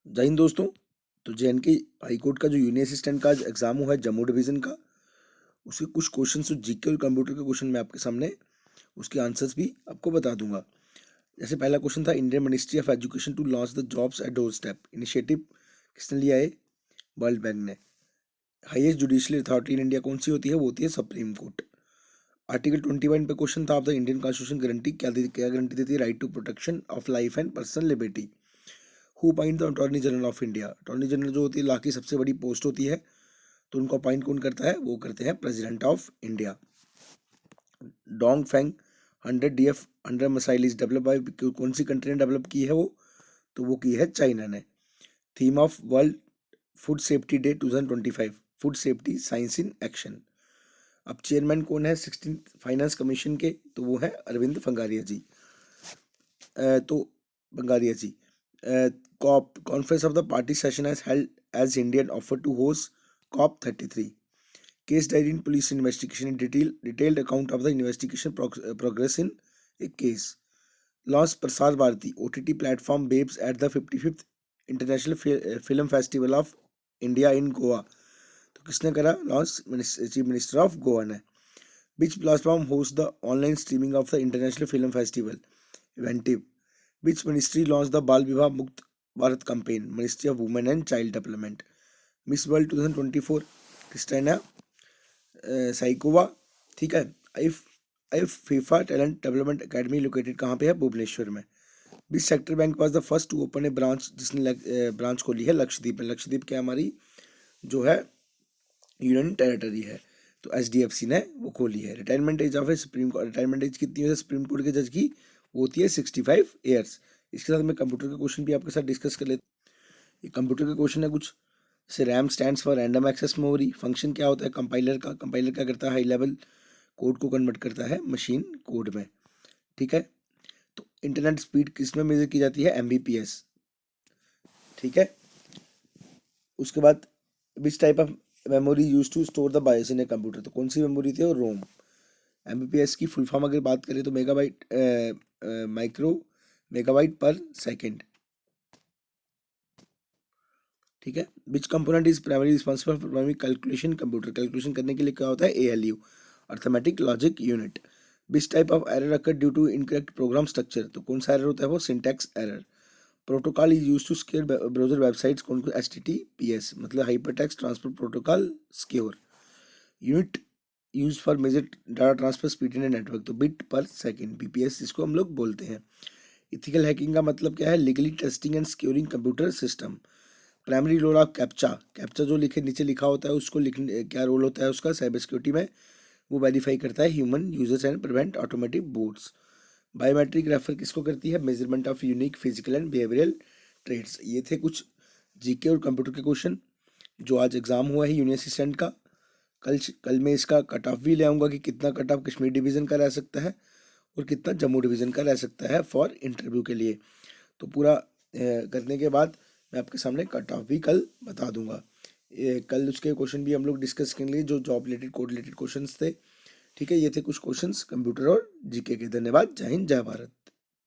जय हिंद दोस्तों। तो JNK हाई कोर्ट का जो यूनियन असिस्टेंट का एग्जाम हुआ है जम्मू डिवीजन का, उसके कुछ क्वेश्चन जो जीके और कंप्यूटर के क्वेश्चन मैं आपके सामने उसके आंसर्स भी आपको बता दूंगा। जैसे पहला क्वेश्चन था, Indian ministry of education to launch the jobs at doorstep initiative किसने लिया है? वर्ल्ड बैंक ने। Highest judicial authority in India कौन सी होती है? वो होती है सुप्रीम कोर्ट। आर्टिकल 21 पे क्वेश्चन था, of the Indian constitution guarantee क्या गारंटी देती है? Right to protection of life and personal liberty. Who appoint the attorney general of India? Attorney general जो होती है ला की सबसे बड़ी पोस्ट होती है, तो उनको अपॉइंट कौन करता है? वो करते हैं president of India. Dong Feng 100 DF 100 missile is develop by कौन सी कंट्री ने डेवलप की है वो? तो वो की है चाइना ने। Theme of world food safety day 2025, food safety science in action. अब चेयरमैन कौन है 16 फाइनेंस कमीशन के? तो वो है अरविंद फंगारिया जी। तो Panagariya ji. COP conference of the party session has held as Indian offer to host COP 33। Case diary in police investigation in detailed account of the investigation progress in a case. Launched Prasar Bharati OTT platform Babes at the 55th International Film Festival of India in Goa. तो किसने करा launch? Chief minister of Goa ने। Which platform hosts the online streaming of the International Film Festival? Eventive. Which ministry launched the Bal Vivah Mukt Bharat campaign? Ministry of Women and Child Development. Miss World 2024 क्रिस्टाइना Saikova. ठीक है। AIFF AIFF FIFA talent development academy located कहाँ पे है? भुवनेश्वर में। Which sector bank was the first to open a branch जिसने branch खोली है? लक्षद्वीप में। लक्षद्वीप क्या हमारी जो है यूनियन टेरिटरी है, तो HDFC ने वो खोली है। Retirement age of a supreme court, retirement age कितनी है सुप्रीम कोर्ट के जज की? वो होती है 65 ईयर्स। इसके साथ मैं कंप्यूटर के क्वेश्चन भी आपके साथ डिस्कस कर लेता हूँ। ये कंप्यूटर के क्वेश्चन है कुछ। जैसे RAM stands for random access memory. Function क्या होता है कंपाइलर का? कंपाइलर क्या करता है? हाई लेवल कोड को कन्वर्ट करता है मशीन कोड में। ठीक है। तो इंटरनेट स्पीड किस में मेजर की जाती है? MBPS। ठीक है। उसके बाद which type of memory use to store the BIOS in a computer? तो कौन सी मेमोरी थी? और रोम। MBPS की फुल फॉर्म अगर बात करें तो megabyte micro megabyte per second. ठीक है। Which component is primary responsible for primary calculation computer? Calculation करने के लिए क्या होता है? ALU, arithmetic logic unit. Which type of error occur due to incorrect program structure? तो कौन सा एरर होता है? वो syntax error. Protocol is use to secure browser websites कौन को? HTTPS मतलब hypertext transfer protocol secure. Unit use for measure data transfer speed in a network, तो बिट पर सेकेंड BPS जिसको हम लोग बोलते हैं। इथिकल हैकिंग का मतलब क्या है? Legally testing and securing computer system. Primary role of captcha, captcha जो लिखे नीचे लिखा होता है उसको लिखने क्या रोल होता है उसका साइबर सिक्योरिटी में? वो वेरीफाई करता है human users and prevent automatic bots. Biometric refer किसको करती है? Measurement of unique physical and behavioural traits. ये थे कुछ जीके और कंप्यूटर के क्वेश्चन जो आज एग्जाम हुआ है यूनियन असिस्टेंट का। कल मैं इसका कट ऑफ भी ले आऊँगा कि कितना कट ऑफ कश्मीर डिवीज़न का रह सकता है और कितना जम्मू डिवीज़न का रह सकता है फॉर इंटरव्यू के लिए। तो पूरा करने के बाद मैं आपके सामने कट ऑफ भी कल बता दूंगा। कल उसके क्वेश्चन भी हम लोग डिस्कस करेंगे जो job related code related questions थे। ठीक है। ये थे कुछ क्वेश्चंस कंप्यूटर और जीके के। धन्यवाद। जय हिंद, जय भारत।